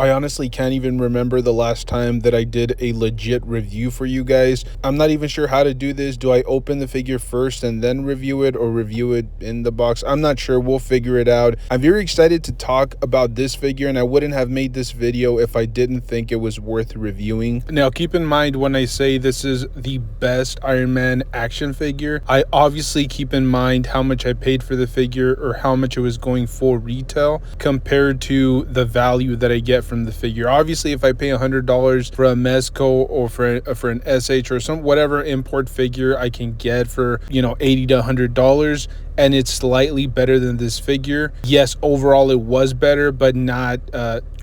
I honestly can't even remember the last time that I did a legit review for you guys. I'm not even sure how to do this. Do I open the figure first and then review it, or review it in the box? I'm not sure. We'll figure it out. I'm very excited to talk about this figure, and I wouldn't have made this video if I didn't think it was worth reviewing. Now, keep in mind when I say this is the best Iron Man action figure, I obviously keep in mind how much I paid for the figure, or how much it was going for retail compared to the value that I get from the figure. Obviously, if I pay $100 for a Mezco, or for an SH, or some whatever import figure I can get for, you know, $80 to $100, and it's slightly better than this figure, yes, overall it was better, but not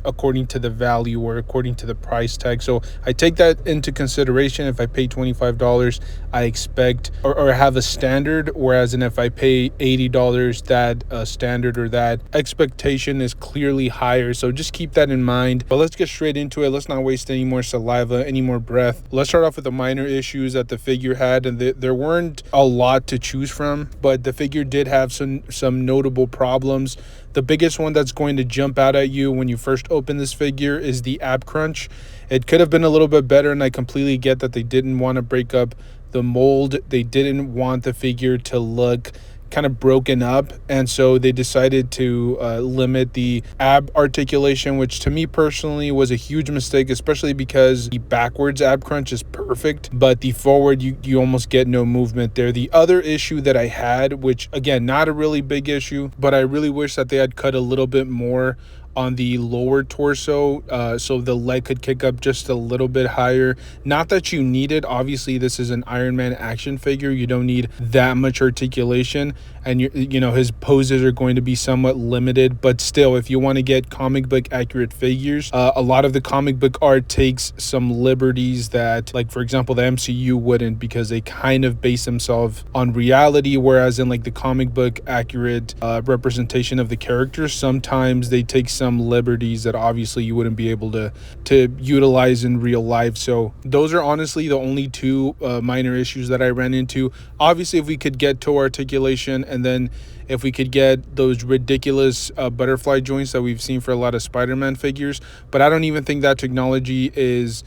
according to the value or according to the price tag. So I take that into consideration. If I pay $25, I expect or have a standard, whereas if I pay $80, that standard or that expectation is clearly higher. So just keep that in mind. But let's get straight into it. Let's not waste any more saliva, any more breath. Let's start off with the minor issues that the figure had, and there weren't a lot to choose from, but the figure did have some notable problems. The biggest one that's going to jump out at you when you first open this figure is the ab crunch. It could have been a little bit better, and I completely get that they didn't want to break up the mold. They didn't want the figure to look kind of broken up, and so they decided to limit the ab articulation, which to me personally was a huge mistake, especially because the backwards ab crunch is perfect, but the forward you almost get no movement there. The other issue that I had, which again, not a really big issue, but I really wish that they had cut a little bit more on the lower torso, so the leg could kick up just a little bit higher. Not that you need it. Obviously, this is an Iron Man action figure. You don't need that much articulation, and you know his poses are going to be somewhat limited. But still, if you want to get comic book accurate figures, a lot of the comic book art takes some liberties that, like for example, the MCU wouldn't, because they kind of base themselves on reality. Whereas in like the comic book accurate representation of the characters, sometimes they take some liberties that obviously you wouldn't be able to utilize in real life. So those are honestly the only two minor issues that I ran into. Obviously, if we could get toe articulation, and then if we could get those ridiculous butterfly joints that we've seen for a lot of Spider-Man figures, but I don't even think that technology has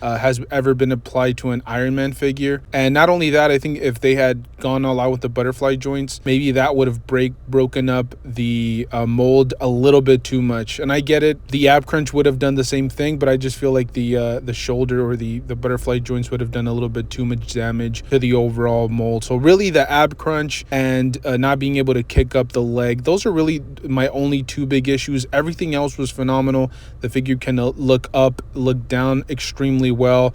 ever been applied to an Iron Man figure. And not only that, I think if they had gone all out with the butterfly joints, maybe that would have broken up the mold a little bit too much. And I get it, the ab crunch would have done the same thing, but I just feel like the shoulder or the butterfly joints would have done a little bit too much damage to the overall mold. So really, the ab crunch and not being able to kick up the leg, those are really my only two big issues. Everything else was phenomenal. The figure can look up, look down extremely well.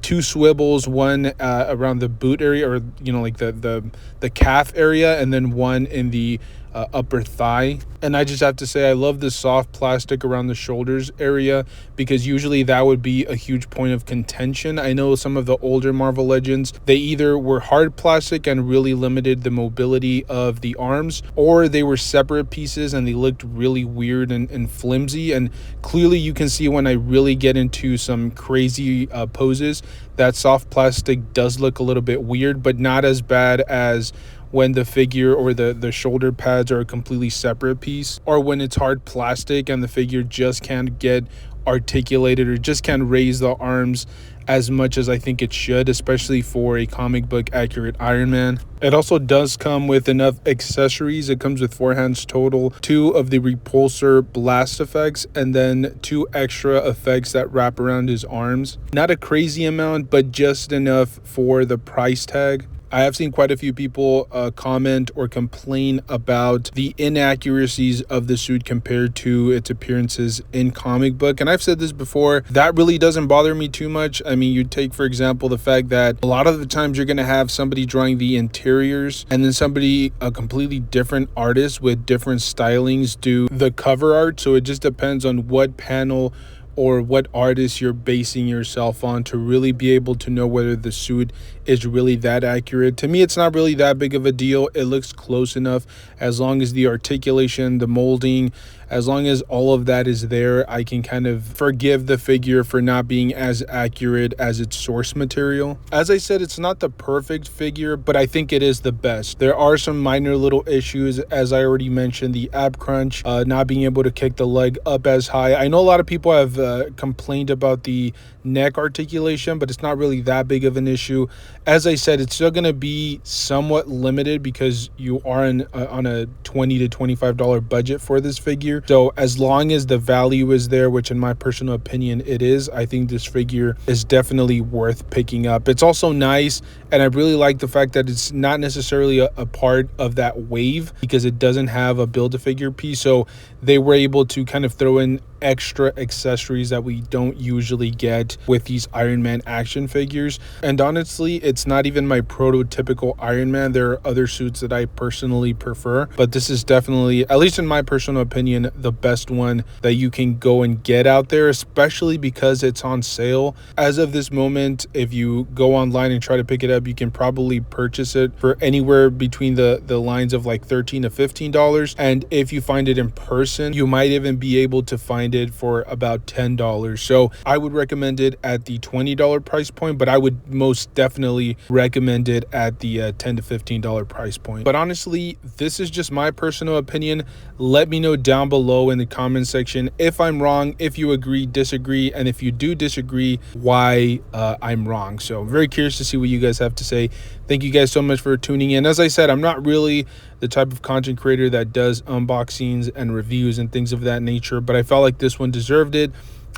Two swivels, one around the boot area, or you know, like the calf area, and then one in the upper thigh. And I just have to say, I love the soft plastic around the shoulders area, because usually that would be a huge point of contention. I know some of the older Marvel Legends, they either were hard plastic and really limited the mobility of the arms, or they were separate pieces and they looked really weird and flimsy. And clearly you can see when I really get into some crazy poses, that soft plastic does look a little bit weird, but not as bad as when the figure or the shoulder pads are a completely separate piece, or when it's hard plastic and the figure just can't get articulated or just can't raise the arms as much as I think it should, especially for a comic book accurate Iron Man. It also does come with enough accessories. It comes with 4 hands total, 2 of the repulsor blast effects, and then 2 extra effects that wrap around his arms. Not a crazy amount, but just enough for the price tag. I have seen quite a few people comment or complain about the inaccuracies of the suit compared to its appearances in comic book. And I've said this before, that really doesn't bother me too much. I mean, you take, for example, the fact that a lot of the times you're going to have somebody drawing the interiors, and then somebody, a completely different artist with different stylings, do the cover art. So it just depends on what panel or what artist you're basing yourself on to really be able to know whether the suit is really that accurate. To me, it's not really that big of a deal. It looks close enough as long as the articulation, the molding, as long as all of that is there, I can kind of forgive the figure for not being as accurate as its source material. As I said, it's not the perfect figure, but I think it is the best. There are some minor little issues, as I already mentioned, the ab crunch, not being able to kick the leg up as high. I know a lot of people have complained about the neck articulation, but it's not really that big of an issue. As I said, it's still going to be somewhat limited because you are on a $20 to $25 budget for this figure. So as long as the value is there, which in my personal opinion it is, I think this figure is definitely worth picking up. It's also nice, and I really like the fact that it's not necessarily a part of that wave because it doesn't have a Build-A-Figure piece. So they were able to kind of throw in extra accessories that we don't usually get with these Iron Man action figures. And honestly, it's not even my prototypical Iron Man. There are other suits that I personally prefer, but this is definitely, at least in my personal opinion, the best one that you can go and get out there, especially because it's on sale. As of this moment, if you go online and try to pick it up, you can probably purchase it for anywhere between the lines of like $13 to $15. And if you find it in person, you might even be able to find it for about $10. So I would recommend it at the $20 price point, but I would most definitely recommend it at the $10 to $15 price point. But honestly, this is just my personal opinion. Let me know down below in the comment section if I'm wrong, if you agree, disagree, and if you do disagree, why I'm wrong. So I'm very curious to see what you guys have to say. Thank you guys so much for tuning in. As I said, I'm not really the type of content creator that does unboxings and reviews and things of that nature, but I felt like this one deserved it.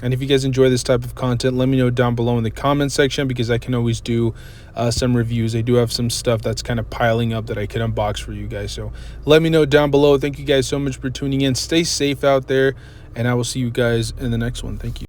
And if you guys enjoy this type of content, let me know down below in the comment section, because I can always do some reviews. I do have some stuff that's kind of piling up that I could unbox for you guys. So let me know down below. Thank you guys so much for tuning in. Stay safe out there, and I will see you guys in the next one. Thank you.